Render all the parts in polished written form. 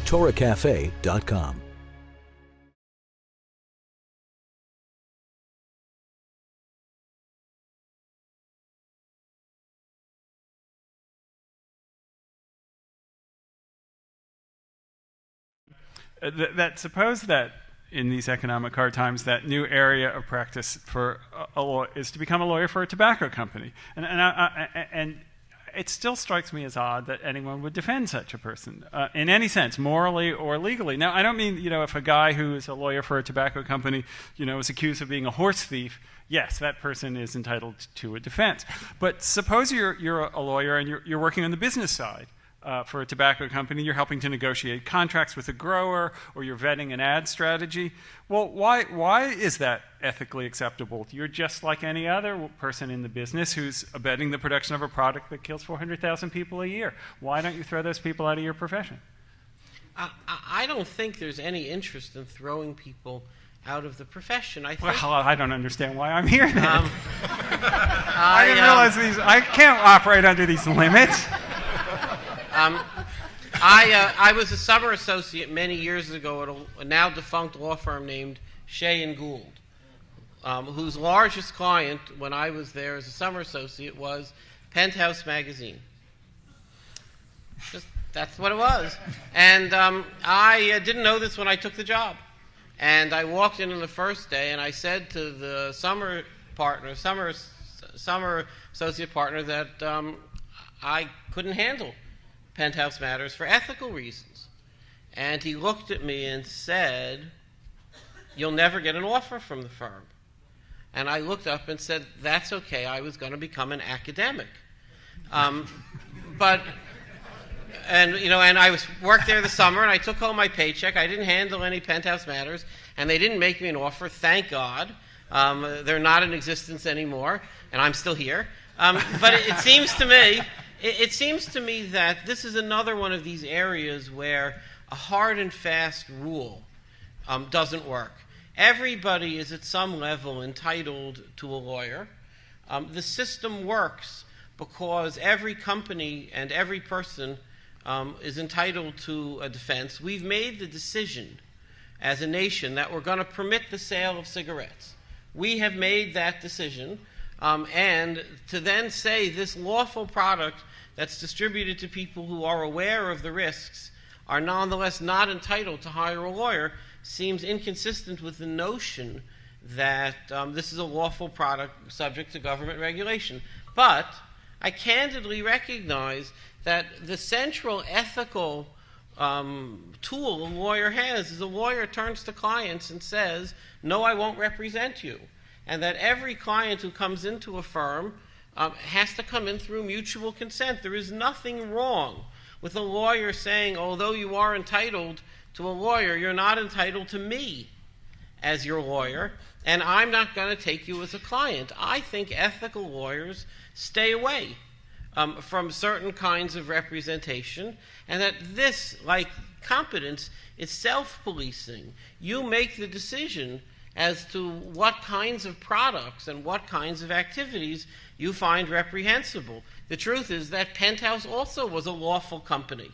TorahCafe.com. Suppose that in these economic hard times, that new area of practice for a law is to become a lawyer for a tobacco company, and it still strikes me as odd that anyone would defend such a person in any sense, morally or legally. Now, I don't mean, if a guy who is a lawyer for a tobacco company, is accused of being a horse thief. Yes, that person is entitled to a defense. But suppose you're a lawyer and you're working on the business side. For a tobacco company, you're helping to negotiate contracts with a grower, or you're vetting an ad strategy. Well, why is that ethically acceptable? You're just like any other person in the business who's abetting the production of a product that kills 400,000 people a year. Why don't you throw those people out of your profession? I don't think there's any interest in throwing people out of the profession. I don't understand why I'm here then. I didn't realize I can't operate under these limits. I was a summer associate many years ago at a now defunct law firm named Shea and Gould, whose largest client when I was there as a summer associate was Penthouse Magazine. That's what it was. And I didn't know this when I took the job. And I walked in on the first day and I said to the summer associate partner that I couldn't handle Penthouse matters for ethical reasons. And he looked at me and said, "You'll never get an offer from the firm." And I looked up and said, "That's okay. I was going to become an academic." And I worked there the summer, and I took home my paycheck. I didn't handle any Penthouse matters, and they didn't make me an offer, thank God. They're not in existence anymore, and I'm still here. But it seems to me... It seems to me that this is another one of these areas where a hard and fast rule doesn't work. Everybody is at some level entitled to a lawyer. The system works because every company and every person is entitled to a defense. We've made the decision as a nation that we're going to permit the sale of cigarettes. We have made that decision. And to then say this lawful product that's distributed to people who are aware of the risks are nonetheless not entitled to hire a lawyer seems inconsistent with the notion that this is a lawful product subject to government regulation. But I candidly recognize that the central ethical tool a lawyer has is a lawyer turns to clients and says, "No, I won't represent you." And that every client who comes into a firm has to come in through mutual consent. There is nothing wrong with a lawyer saying, although you are entitled to a lawyer, you're not entitled to me as your lawyer, and I'm not going to take you as a client. I think ethical lawyers stay away from certain kinds of representation, and that this, like competence, is self-policing. You make the decision as to what kinds of products and what kinds of activities you find reprehensible. The truth is that Penthouse also was a lawful company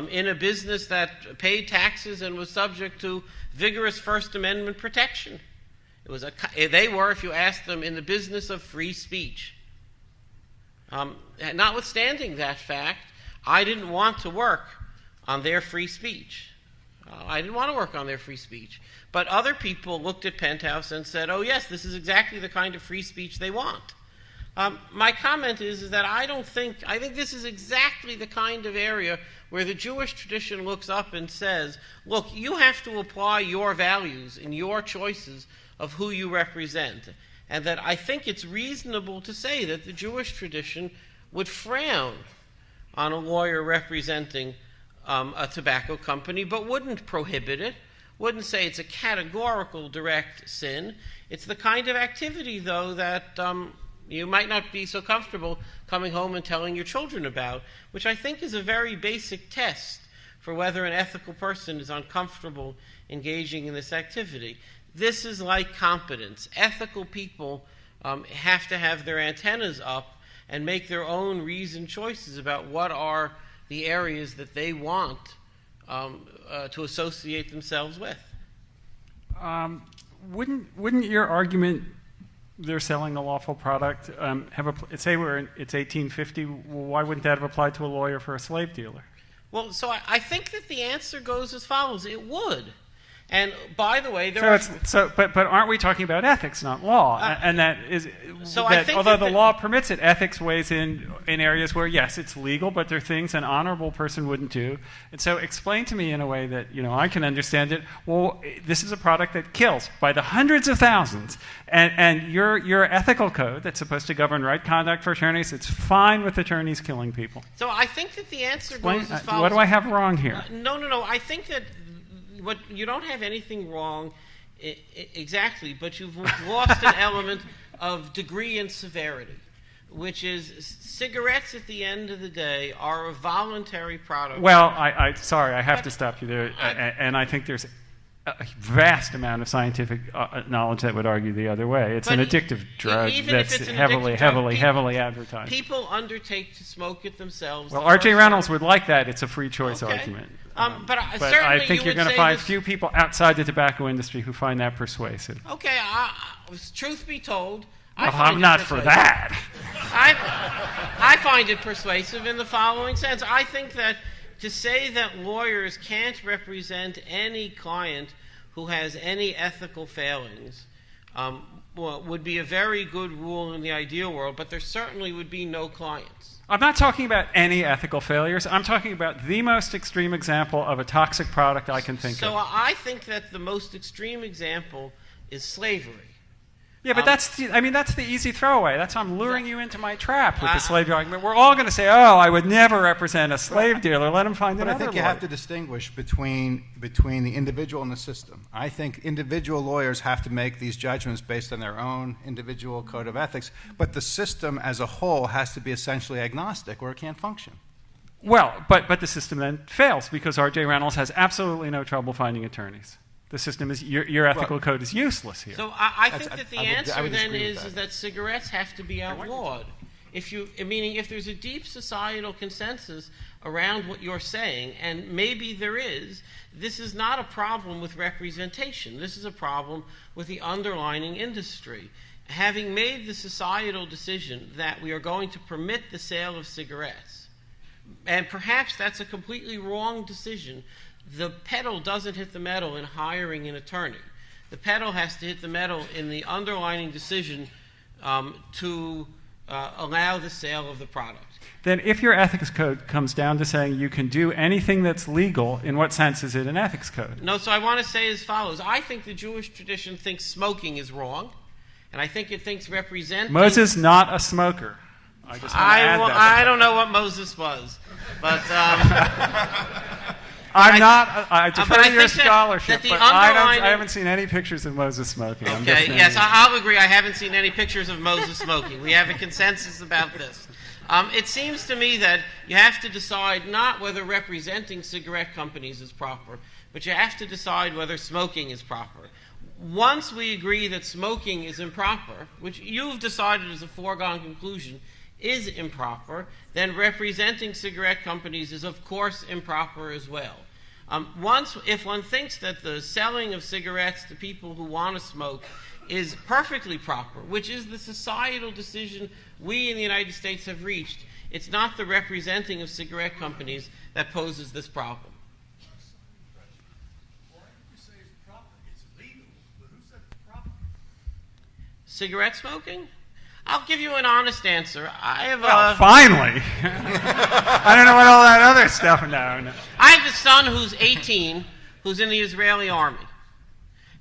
in a business that paid taxes and was subject to vigorous First Amendment protection. They were, if you asked them, in the business of free speech. Notwithstanding that fact, I didn't want to work on their free speech. But other people looked at Penthouse and said, "Oh yes, this is exactly the kind of free speech they want." My comment is that I think this is exactly the kind of area where the Jewish tradition looks up and says, look, you have to apply your values in your choices of who you represent. And that I think it's reasonable to say that the Jewish tradition would frown on a lawyer representing a tobacco company, but wouldn't prohibit it, wouldn't say it's a categorical direct sin. It's the kind of activity, though, that you might not be so comfortable coming home and telling your children about, which I think is a very basic test for whether an ethical person is uncomfortable engaging in this activity. This is like competence. Ethical people have to have their antennas up and make their own reasoned choices about what are the areas that they want to associate themselves with. Wouldn't your argument, they're selling a lawful product, say it's 1850, why wouldn't that have applied to a lawyer for a slave dealer? Well, so I think that the answer goes as follows. It would. And by the way, but aren't we talking about ethics, not law? And that is so that I think although the law permits it, ethics weighs in areas where yes, it's legal, but there are things an honorable person wouldn't do. And so, explain to me in a way that I can understand it. Well, this is a product that kills by the hundreds of thousands, and your ethical code that's supposed to govern right conduct for attorneys, it's fine with attorneys killing people. So I think that the answer goes as follows. What do I have wrong here? No. I think that. You don't have anything wrong exactly, but you've lost an element of degree and severity, which is cigarettes at the end of the day are a voluntary product. Well, sorry, I have to stop you there, and I think there's a vast amount of scientific knowledge that would argue the other way. It's an addictive drug that's heavily advertised. People undertake to smoke it themselves. Well, R.J. Reynolds would like that. It's a free choice argument. But I think you're going to find few people outside the tobacco industry who find that persuasive. Okay, truth be told, I'm not for that. I find it persuasive in the following sense. I think that to say that lawyers can't represent any client who has any ethical failings would be a very good rule in the ideal world, but there certainly would be no clients. I'm not talking about any ethical failures. I'm talking about the most extreme example of a toxic product I can think of. So I think that the most extreme example is slavery. Yeah, but that's the easy throwaway. That's how I'm luring you into my trap with the slave argument. We're all going to say, I would never represent a slave dealer. Let him find another lawyer. But I think you have to distinguish between the individual and the system. I think individual lawyers have to make these judgments based on their own individual code of ethics, but the system as a whole has to be essentially agnostic or it can't function. Well, but the system then fails because R.J. Reynolds has absolutely no trouble finding attorneys. The system is your ethical code is useless here. So I think that the answer then is that cigarettes have to be outlawed. Meaning if there's a deep societal consensus around what you're saying, and maybe there is, this is not a problem with representation. This is a problem with the underlying industry. Having made the societal decision that we are going to permit the sale of cigarettes, and perhaps that's a completely wrong decision, the pedal doesn't hit the metal in hiring an attorney. The pedal has to hit the metal in the underlying decision to allow the sale of the product. Then if your ethics code comes down to saying you can do anything that's legal, in what sense is it an ethics code? No, so I want to say as follows. I think the Jewish tradition thinks smoking is wrong, and I think it thinks representing... Moses not a smoker. I don't know what Moses was, but... I defer to your scholarship, but I haven't seen any pictures of Moses smoking. Okay, yes, I'll agree. I haven't seen any pictures of Moses smoking. We have a consensus about this. It seems to me that you have to decide not whether representing cigarette companies is proper, but you have to decide whether smoking is proper. Once we agree that smoking is improper, which you've decided is a foregone conclusion, is improper, then representing cigarette companies is of course improper as well. If one thinks that the selling of cigarettes to people who want to smoke is perfectly proper, which is the societal decision we in the United States have reached, it's not the representing of cigarette companies that poses this problem. Why did you say it's proper? It's legal, but who said it's proper? Cigarette smoking? I'll give you an honest answer. Finally. I don't know what all that other stuff. No. I have a son who's 18, who's in the Israeli army.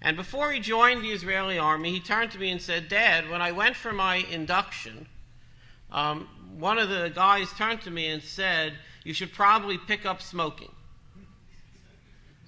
And before he joined the Israeli army, he turned to me and said, "Dad, when I went for my induction, one of the guys turned to me and said, you should probably pick up smoking."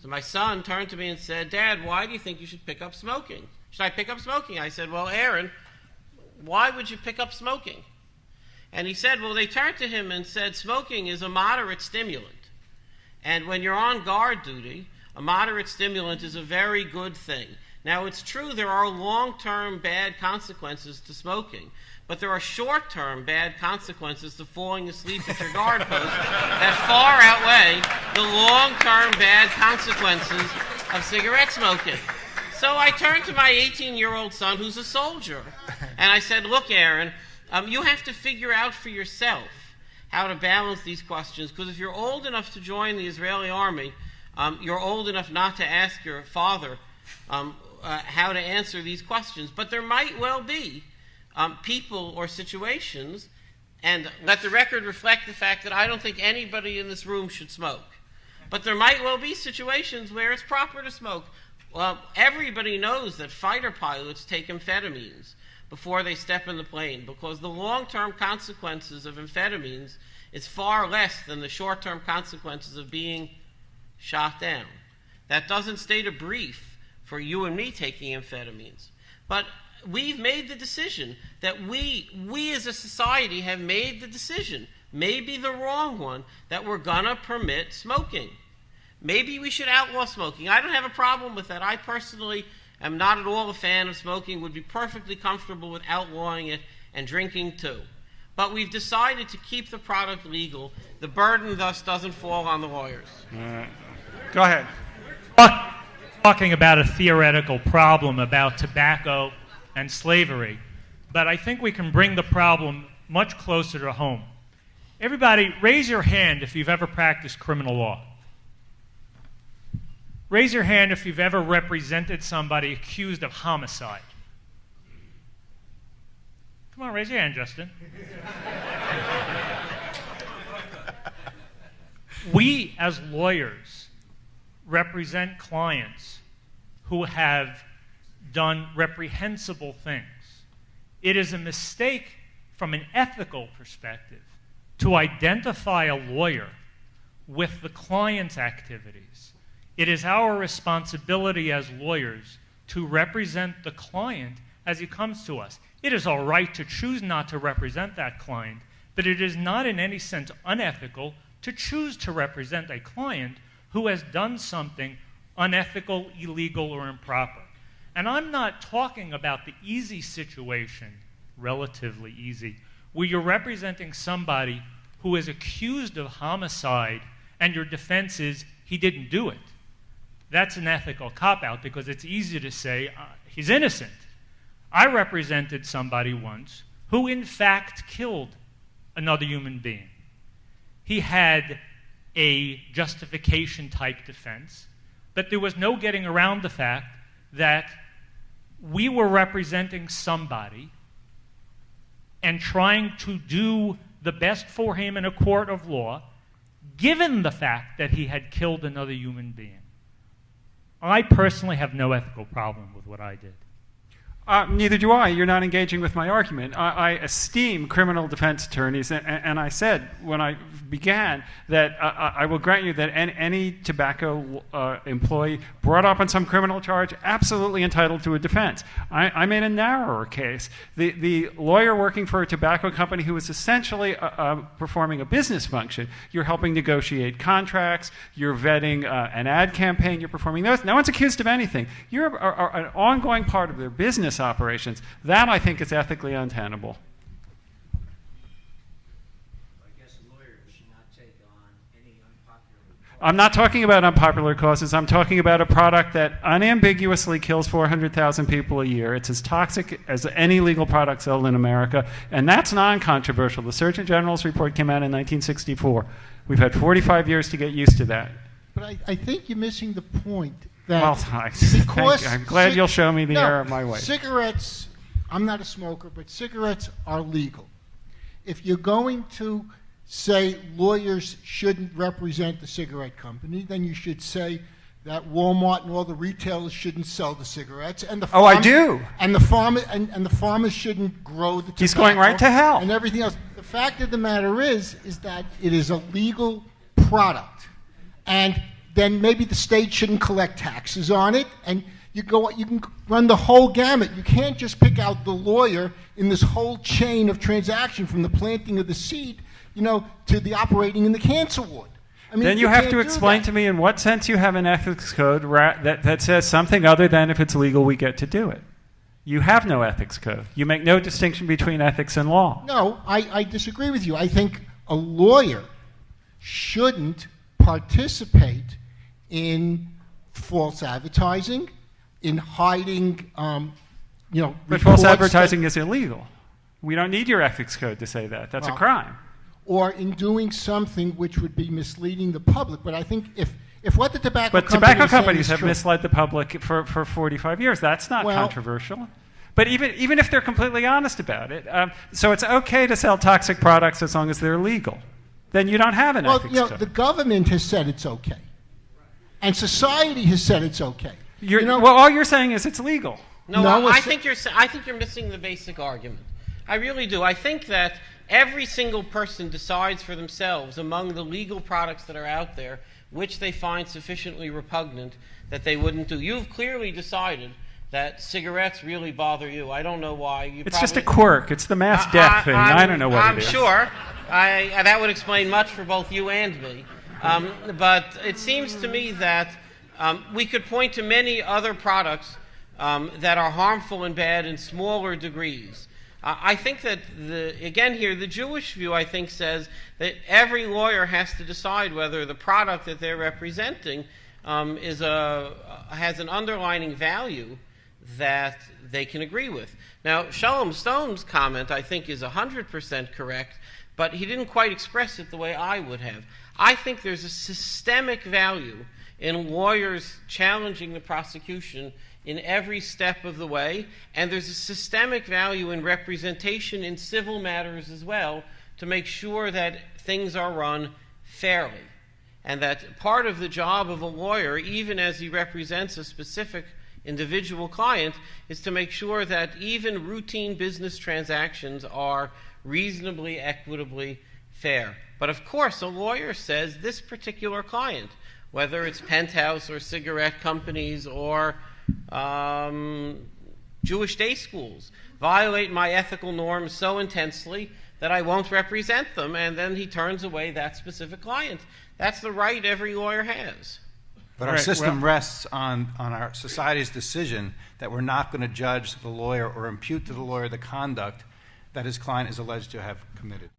So my son turned to me and said, "Dad, why do you think you should pick up smoking?" "Should I pick up smoking?" I said, "Well, Aaron, why would you pick up smoking?" And he said, well, they turned to him and said, smoking is a moderate stimulant. And when you're on guard duty, a moderate stimulant is a very good thing. Now, it's true there are long-term bad consequences to smoking, but there are short-term bad consequences to falling asleep at your guard post that far outweigh the long-term bad consequences of cigarette smoking. So I turned to my 18-year-old son, who's a soldier, and I said, look, Aaron, you have to figure out for yourself how to balance these questions, because if you're old enough to join the Israeli army, you're old enough not to ask your father how to answer these questions. But there might well be people or situations, and let the record reflect the fact that I don't think anybody in this room should smoke. But there might well be situations where it's proper to smoke. Well, everybody knows that fighter pilots take amphetamines before they step in the plane, because the long-term consequences of amphetamines is far less than the short-term consequences of being shot down. That doesn't state a brief for you and me taking amphetamines. But we've made the decision that we as a society have made the decision, maybe the wrong one, that we're going to permit smoking. Maybe we should outlaw smoking. I don't have a problem with that. I personally am not at all a fan of smoking, would be perfectly comfortable with outlawing it and drinking too. But we've decided to keep the product legal. The burden thus doesn't fall on the lawyers. Go ahead. Talking about a theoretical problem about tobacco and slavery, but I think we can bring the problem much closer to home. Everybody, raise your hand if you've ever practiced criminal law. Raise your hand if you've ever represented somebody accused of homicide. Come on, raise your hand, Justin. We, as lawyers, represent clients who have done reprehensible things. It is a mistake from an ethical perspective to identify a lawyer with the client's activities. It is our responsibility as lawyers to represent the client as he comes to us. It is our right to choose not to represent that client, but it is not in any sense unethical to choose to represent a client who has done something unethical, illegal, or improper. And I'm not talking about the easy situation, relatively easy, where you're representing somebody who is accused of homicide and your defense is he didn't do it. That's an ethical cop-out because it's easy to say he's innocent. I represented somebody once who in fact killed another human being. He had a justification-type defense, but there was no getting around the fact that we were representing somebody and trying to do the best for him in a court of law, given the fact that he had killed another human being. I personally have no ethical problem with what I did. Neither do I. You're not engaging with my argument. I esteem criminal defense attorneys, and I said when I began that I will grant you that any tobacco employee brought up on some criminal charge absolutely entitled to a defense. I made a narrower case. The lawyer working for a tobacco company who is essentially performing a business function, you're helping negotiate contracts, you're vetting an ad campaign, you're performing those. No one's accused of anything. You're an ongoing part of their business operations. That, I think, is ethically untenable. I guess lawyers should not take on any unpopular cause. I'm not talking about unpopular causes. I'm talking about a product that unambiguously kills 400,000 people a year. It's as toxic as any legal product sold in America, and that's non-controversial. The Surgeon General's report came out in 1964. We've had 45 years to get used to that. But I think you're missing the point. That Well, I'm glad you'll show me the error of my way. Cigarettes, I'm not a smoker, but cigarettes are legal. If you're going to say lawyers shouldn't represent the cigarette company, then you should say that Walmart and all the retailers shouldn't sell the cigarettes. And the I do. And the farmers shouldn't grow the tobacco. He's going right to hell. And everything else. The fact of the matter is that it is a legal product. And then maybe the state shouldn't collect taxes on it, and you can run the whole gamut. You can't just pick out the lawyer in this whole chain of transaction from the planting of the seed, to the operating in the cancer ward. I mean, then you have can't to do explain that. to me in what sense you have an ethics code that says something other than if it's legal, we get to do it. You have no ethics code. You make no distinction between ethics and law. No, I disagree with you. I think a lawyer shouldn't participate in false advertising, in hiding, But false reports advertising is illegal. We don't need your ethics code to say that. That's a Well, crime. or in doing something which would be misleading the public. But I think if what the tobacco But company tobacco is saying companies is have true, misled the public for 45 years. That's not Well- controversial. But even if they're completely honest about it, so it's okay to sell toxic products as long as they're legal. Then you don't have an well, ethics code. the government has said it's okay, and society has said it's okay. Well, all you're saying is it's legal. No, No, I it's- think you're missing the basic argument. I really do. I think that every single person decides for themselves among the legal products that are out there which they find sufficiently repugnant that they wouldn't do. You've clearly decided that cigarettes really bother you. I don't know why. It's just a quirk. It's the mass death thing. I don't know what I'm it is. sure. That would explain much for both you and me. But it seems to me that we could point to many other products that are harmful and bad in smaller degrees. I think that, the Jewish view, I think, says that every lawyer has to decide whether the product that they're representing has an underlying value that they can agree with. Now, Shalom Stone's comment, I think, is 100% correct, but he didn't quite express it the way I would have. I think there's a systemic value in lawyers challenging the prosecution in every step of the way, and there's a systemic value in representation in civil matters as well to make sure that things are run fairly. And that part of the job of a lawyer, even as he represents a specific individual client, is to make sure that even routine business transactions are reasonably, equitably fair. But of course, a lawyer says this particular client, whether it's Penthouse or cigarette companies or Jewish day schools, violate my ethical norms so intensely that I won't represent them, and then he turns away that specific client. That's the right every lawyer has. But our Right, system well- rests on our society's decision that we're not going to judge the lawyer or impute to the lawyer the conduct that his client is alleged to have committed.